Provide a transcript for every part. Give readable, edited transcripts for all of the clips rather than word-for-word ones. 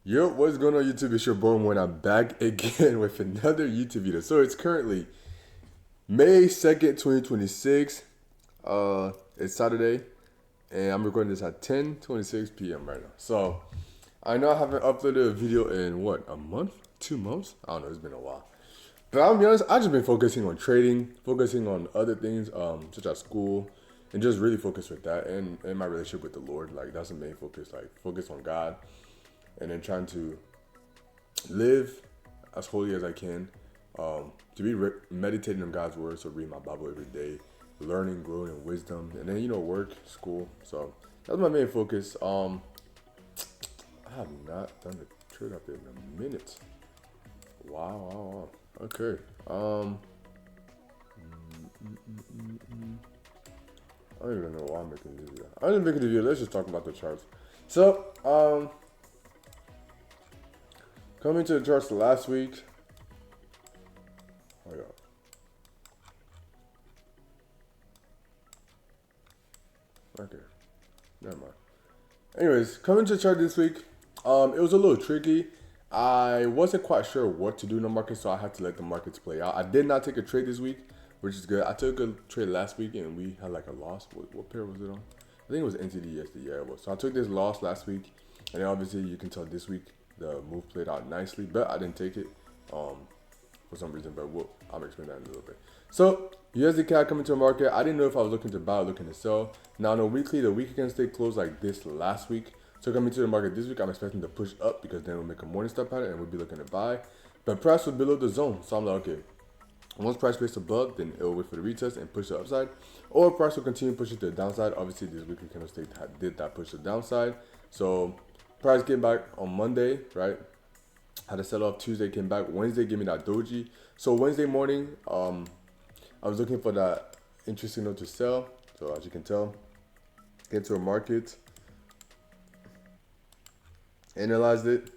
Yo, what's going on YouTube? It's your boy when I'm back again with another YouTube video. So it's currently May 2nd, 2026. It's Saturday and I'm recording this at 10:26 p.m. right now. So I know I haven't uploaded a video in what, a month? 2 months? I don't know, it's been a while. But I'll be honest, I've just been focusing on trading, focusing on other things, such as school, and just really focus with that and my relationship with the Lord. Like that's the main focus, like focus on God and then trying to live as holy as I can, to be meditating on God's word, so read my Bible every day, learning, growing in wisdom, and then work, school. So that's my main focus. I have not done a trade update in a minute. Wow. Okay. I don't even know why I'm making this video. I didn't make the video. Let's just talk about the charts. So, coming to the charts last week. Oh, yeah. Okay. Never mind. Anyways, coming to the chart this week, it was a little tricky. I wasn't quite sure what to do in the market, so I had to let the markets play out. I did not take a trade this week, which is good. I took a trade last week and we had like a loss. What pair was it on? I think it was NZD. Yeah, it was. So I took this loss last week, and then obviously you can tell this week the move played out nicely, but I didn't take it for some reason. But I'll explain that in a little bit. So USD CAD coming to the market. I didn't know if I was looking to buy or looking to sell. Now on a weekly, the week against stay closed like this last week. So coming to the market this week, I'm expecting to push up because then we'll make a morning star pattern and we'll be looking to buy. But price was below the zone, so I'm like, okay. Once price breaks above, then it'll wait for the retest and push the upside. Or price will continue pushing to the downside. Obviously, this weekly candlestick did that push to the downside. So price came back on Monday, right? Had a sell off. Tuesday came back. Wednesday gave me that doji. So Wednesday morning, I was looking for that interest signal to sell. So as you can tell, get to a market, analyzed it.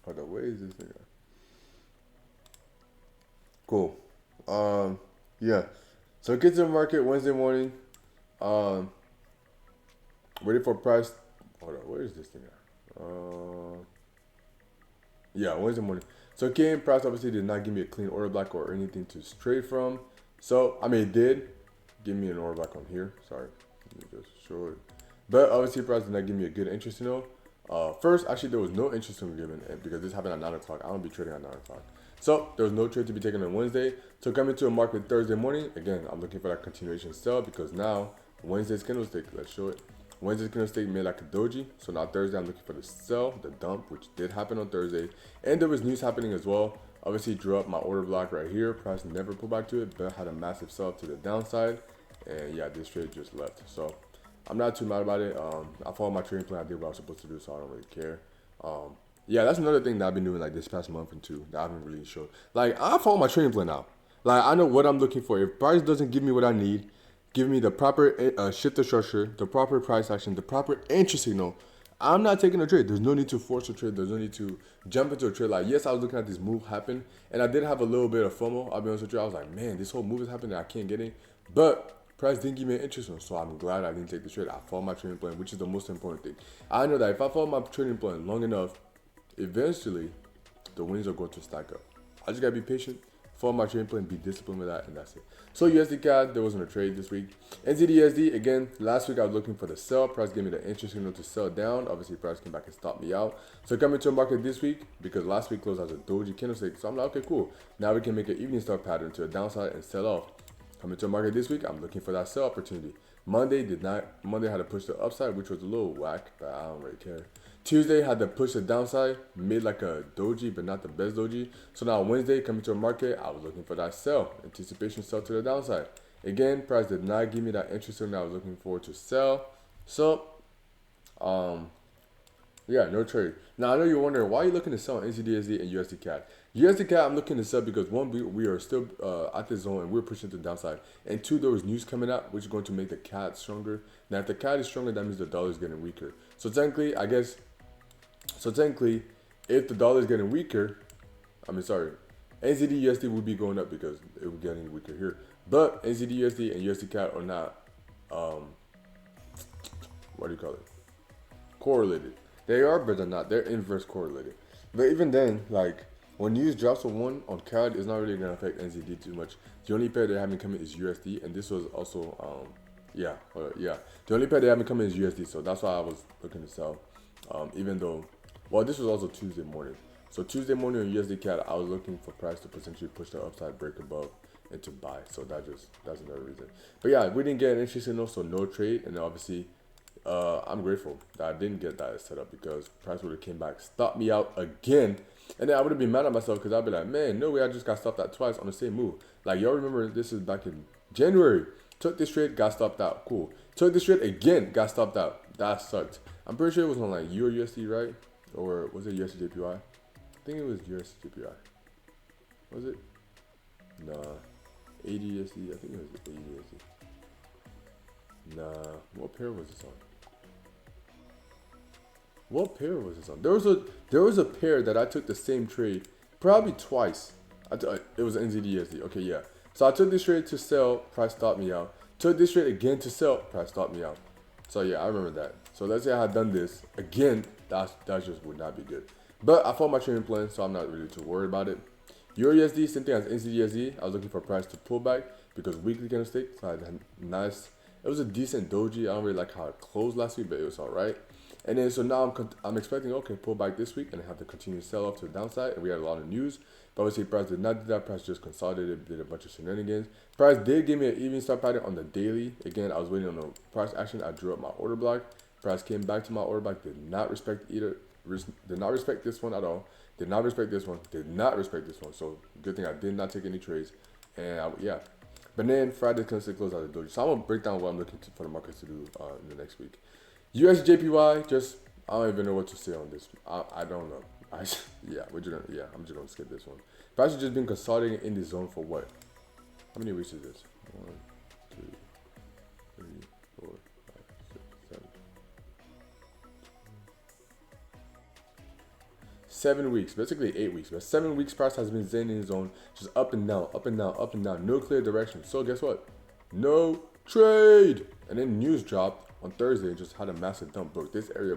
Hold on, where is this thing? Cool. Yeah. So get to the market Wednesday morning. Um, Waiting for price. Hold on, where is this thing at? Yeah, Wednesday morning. So came price obviously did not give me a clean order block or anything to trade from. So I mean it did give me an order block on here. Sorry, let me just show it. But obviously price did not give me a good interest signal. First, actually there was no interest signal given because this happened at 9 o'clock. I don't be trading at 9 o'clock. So there was no trade to be taken on Wednesday. So coming to a market Thursday morning, again, I'm looking for that continuation sell because now Wednesday's candlestick, let's show it. Wednesday's candlestick made like a doji. So now Thursday, I'm looking for the sell, the dump, which did happen on Thursday. And there was news happening as well. Obviously, drew up my order block right here. Price never pulled back to it, but had a massive sell to the downside. And yeah, this trade just left. So I'm not too mad about it. I followed my trading plan. I did what I was supposed to do, so I don't really care. Yeah, that's another thing that I've been doing like this past month and two that I haven't really showed. Like I follow my trading plan now. Like I know what I'm looking for. If price doesn't give me what I need, give me the proper shifter structure, the proper price action, the proper entry signal. I'm not taking a trade. There's no need to force a trade. There's no need to jump into a trade. Like, yes, I was looking at this move happen, and I did have a little bit of FOMO. I'll be honest with you. I was like, man, this whole move is happening. I can't get it. But price didn't give me an interest on, so I'm glad I didn't take the trade. I followed my trading plan, which is the most important thing. I know that if I follow my trading plan long enough, eventually the wins are going to stack up. I just gotta be patient, follow my trading plan, be disciplined with that, and that's it. So USD CAD, there wasn't a trade this week. NZD again, last week I was looking for the sell. Price gave me the interest signal to sell down. Obviously, price came back and stopped me out. So coming to a market this week, because last week closed as a doji candlestick. So I'm like, okay, cool. Now we can make an evening star pattern to a downside and sell off. Coming to a market this week, I'm looking for that sell opportunity. Monday had to push the upside, which was a little whack, but I don't really care. Tuesday had to push the downside, made like a doji, but not the best doji. So now Wednesday, coming to a market, I was looking for that sell, anticipation sell to the downside. Again, price did not give me that interest that I was looking for to sell. So, yeah, no trade. Now I know you're wondering why you're looking to sell NZDSD and USD CAD. USD CAD, I'm looking to sell because one, we are still at the zone and we're pushing to the downside, and two, there was news coming out which is going to make the CAD stronger. Now, if the CAD is stronger, that means the dollar is getting weaker. So technically, if the dollar is getting weaker, NZD USD would be going up because it would getting weaker here. But NZD USD and USD CAD are not, what do you call it? Correlated. They are, but they're not. They're inverse correlated. But even then, like when news drops on one on CAD, it's not really gonna affect NZD too much. The only pair they're having coming is USD, and this was also yeah. The only pair they haven't coming is USD, so that's why I was looking to sell. Even though, well, this was also Tuesday morning. So Tuesday morning on USD CAD, I was looking for price to potentially push the upside, break above, and to buy. So that's another reason. But yeah, we didn't get an entry signal, so no trade, and obviously I'm grateful that I didn't get that set up because price would have came back, stopped me out again, and then I would have been mad at myself because I'd be like, man, no way, I just got stopped out twice on the same move. Like y'all remember, this is back in January. Took this trade, got stopped out. Cool. Took this trade again, got stopped out. That sucked. I'm pretty sure it was on like Euro USD, right? Or was it USD JPY? I think it was USD JPY. Was it? Nah. 80 USD. I think it was 80 USD. Nah. What pair was this on? What pair was this on? There was a pair that I took the same trade probably twice. It was NZD-USD. Okay, yeah. So I took this trade to sell, price stopped me out. Took this trade again to sell, price stopped me out. So yeah, I remember that. So let's say I had done this again, that just would not be good. But I followed my trading plan, so I'm not really too worried about it. Euro USD, same thing as NZD-USD. I was looking for price to pull back because weekly candlestick. So I had a nice. It was a decent doji. I don't really like how it closed last week, but it was all right. And then so now I'm expecting okay pull back this week and have to continue to sell off to the downside. And we had a lot of news, but obviously price did not do that. Price just consolidated, did a bunch of shenanigans. Price did give me an evening stop pattern on the daily. Again, I was waiting on the price action. I drew up my order block. Price came back to my order block. Did not respect did not respect this one at all. Did not respect this one. Did not respect this one. So good thing I did not take any trades. And yeah. But then Friday closed out the doji. So I'm gonna break down what I'm looking for the markets to do in the next week. USJPY, just I don't even know what to say on this. I don't know. I'm just gonna skip this one. Price has just been consolidating in the zone for what? How many weeks is this? 1, 2, 3, 4, 5, 6, 7. 7 weeks, basically 8 weeks, but 7 weeks price has been staying in the zone, just up and down, up and down, up and down, no clear direction. So guess what? No trade. And then news dropped on Thursday and just had a massive dump, broke this area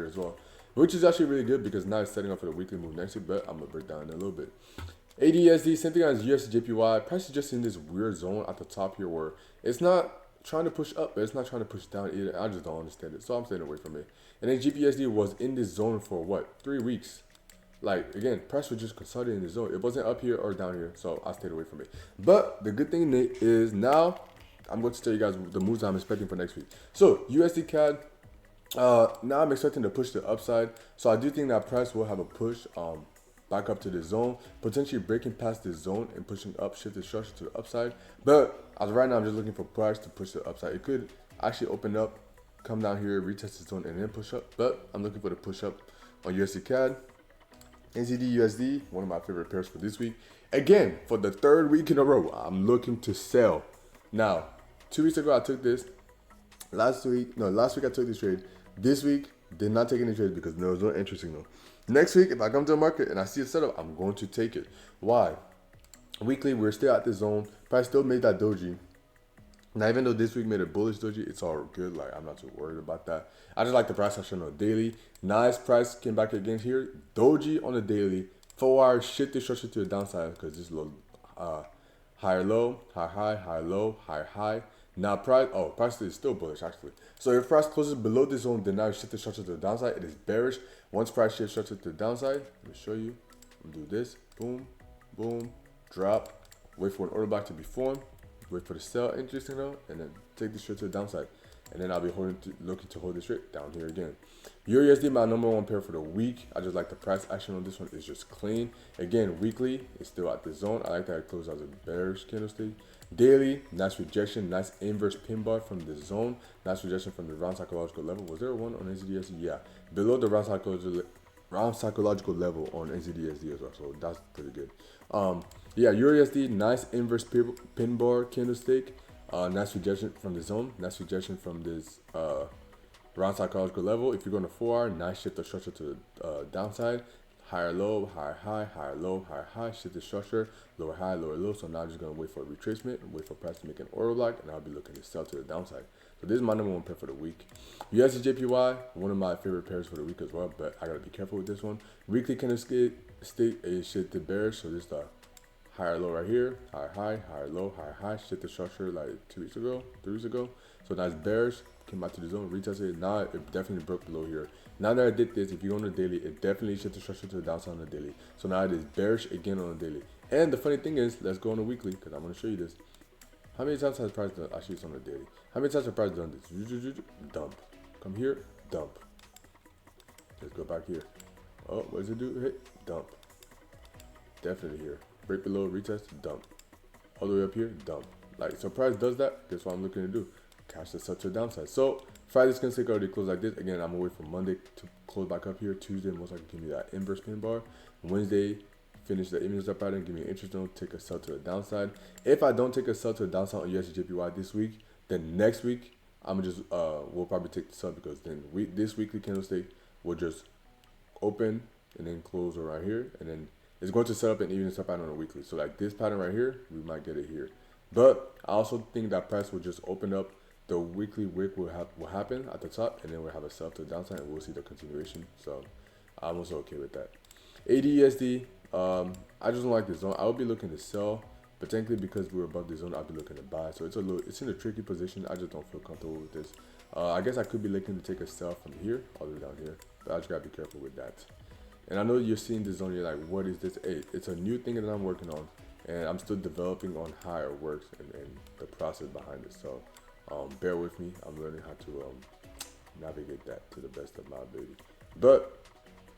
as well, which is actually really good because now it's setting up for the weekly move next week, but I'm gonna break down in a little bit. ADSD, same thing as USDJPY, price is just in this weird zone at the top here where it's not trying to push up, but it's not trying to push down either. I just don't understand it, so I'm staying away from it. And then GPSD was in this zone for what, 3 weeks. Like again, price was just consolidating in the zone. It wasn't up here or down here, so I stayed away from it. But the good thing is now I'm going to tell you guys the moves I'm expecting for next week. So USD CAD, now I'm expecting to push the upside. So I do think that price will have a push back up to the zone, potentially breaking past this zone and pushing up, shift the structure to the upside. But as of right now, I'm just looking for price to push the upside. It could actually open up, come down here, retest the zone, and then push up. But I'm looking for the push up on USD CAD. NZD USD, one of my favorite pairs for this week. Again, for the 3rd week in a row, I'm looking to sell. Now, 2 weeks ago I took this. Last week I took this trade. This week, did not take any trades because there was no entry signal. Next week, if I come to the market and I see a setup, I'm going to take it. Why? Weekly, we're still at this zone. Price still made that doji. Now, even though this week made a bullish doji, it's all good. Like, I'm not too worried about that. I just like the price action on the daily. Nice price came back again here. Doji on the daily. 4 hours, shift the structure to the downside because this low, higher low, higher high, higher low, higher high. Now price is still bullish actually. So if price closes below this zone, then now shift the structure to the downside. It is bearish. Once price shifts structure to the downside, let me show you. Do this. Boom, boom, drop. Wait for an order block to be formed. Wait for the sell entry signal, and then take this straight to the downside. And then I'll be looking to hold this straight down here again. Euro USD, my number 1 pair for the week. I just like the price action on this one. It's just clean. Again, weekly, it's still at the zone. I like that it closed as a bearish candlestick. Daily, nice rejection, nice inverse pin bar from the zone. Nice rejection from the round psychological level. Was there one on NZDSD? Yeah, below the round psychological level on NZDSD as well. So that's pretty good. Yeah, Euro USD, nice inverse pin bar candlestick. Nice rejection from the zone. Nice rejection from this round psychological level. If you're going to 4 hour, nice shift the structure to the downside. Higher low, higher high, higher low, higher high, shift the structure, lower high, lower low. So now I'm just going to wait for a retracement and wait for price to make an order block, and I'll be looking to sell to the downside. So this is my number one pair for the week. USD one of my favorite pairs for the week as well, but I gotta be careful with this one. Weekly candlestick is shifted bearish, so this the higher low right here, higher low, high, shifted structure like 2 weeks ago, 3 weeks ago. So that's bearish, came out to the zone, retested. Now it definitely broke below here. Now that I did this, if you go on the daily, it definitely shifted structure to the downside on the daily. So now it is bearish again on the daily. And the funny thing is, let's go on the weekly because I'm gonna show you this. How many times has price done? Actually, it's on the daily. How many times has price done this? Dump. Come here, dump. Let's go back here. Oh, what does it do? Hit, dump. Definitely here. Break below, retest, dump. All the way up here, dump. Like, so price does that. Guess what I'm looking to do? Cash this up to the downside. So Friday's gonna take already close like this. Again, I'm gonna wait for Monday to close back up here. Tuesday, most likely give me that inverse pin bar. Wednesday, finish the image up pattern, give me an interest zone, take a sell to the downside. If I don't take a sell to the downside on USDJPY this week, then next week I'm just we'll probably take the sell because then this weekly candlestick will just open and then close right here, and then it's going to set up an even step pattern on a weekly. So like this pattern right here, we might get it here. But I also think that price will just open up. The weekly wick will happen at the top, and then we'll have a sell to the downside, and we'll see the continuation. So I'm also okay with that. ADUSD. I just don't like this zone. I would be looking to sell, but technically because we're above the zone, I'll be looking to buy. So it's in a tricky position. I just don't feel comfortable with this. I guess I could be looking to take a sell from here all the way down here, but I just gotta be careful with that. And I know you're seeing this zone, you're like, what is this? Hey, it's a new thing that I'm working on, and I'm still developing on how it works and the process behind it. So bear with me. I'm learning how to navigate that to the best of my ability. But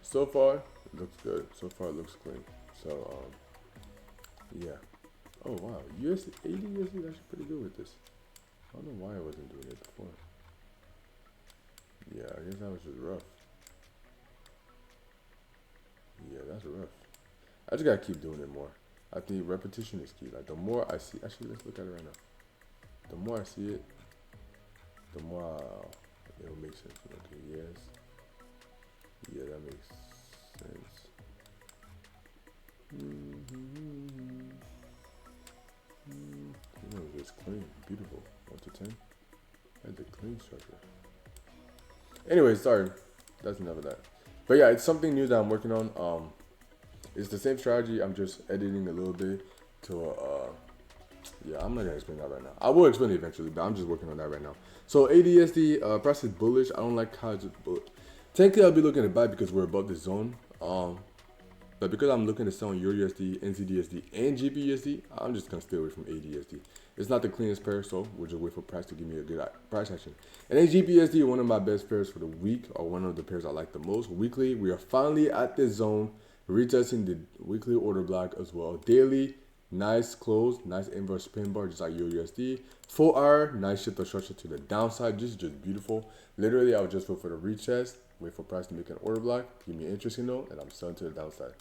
so far, it looks good. So far, it looks clean. So, yeah. Oh, wow. USD, ADUSD is actually pretty good with this. I don't know why I wasn't doing it before. Yeah, I guess that was just rough. Yeah, that's rough. I just gotta keep doing it more. I think repetition is key. Like, the more I see, actually, let's look at it right now. The more I see it, the more it'll make sense. Okay, yes. Yeah, that makes sense. It's clean, beautiful. 1 to 10. That's a clean structure. Anyway, sorry, that's enough of that. But yeah, it's something new that I'm working on. It's the same strategy. I'm just editing a little bit to yeah, I'm not gonna explain that right now. I will explain it eventually, but I'm just working on that right now. So ADSD price is bullish. I don't like how it's bullish. Technically, I'll be looking to buy because we're above the zone. But because I'm looking to sell on EURUSD, NZDSD, and GBUSD, I'm just gonna stay away from ADSD. It's not the cleanest pair, so we'll just wait for price to give me a good price action. And then GBUSD, one of my best pairs for the week, or one of the pairs I like the most. Weekly, we are finally at this zone, retesting the weekly order block as well. Daily, nice close, nice inverse pin bar, just like EURUSD. 4 hour, nice shift of structure to the downside, just beautiful. Literally, I would just wait for the retest, wait for price to make an order block, give me an interesting note, and I'm selling to the downside.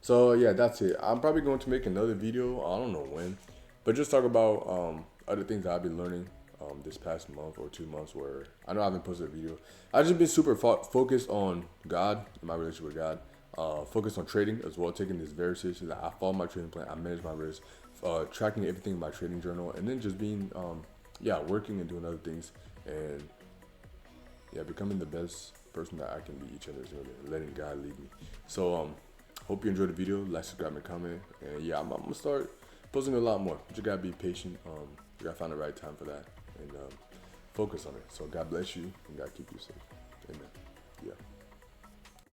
So yeah, that's it. I'm probably going to make another video, I don't know when, but just talk about other things that I've been learning this past month or 2 months, where I know I haven't posted a video. I've just been super focused on God, my relationship with God, focused on trading as well, taking this very seriously. Like, I follow my trading plan, I manage my risk, tracking everything in my trading journal, and then just being yeah, working and doing other things, and yeah, becoming the best person that I can be each and every single day, letting God lead me. So hope you enjoyed the video. Like, subscribe, and comment. And yeah, I'm gonna start posting a lot more. You just gotta be patient. You gotta find the right time for that, and focus on it. So God bless you, and God keep you safe. Amen. Yeah.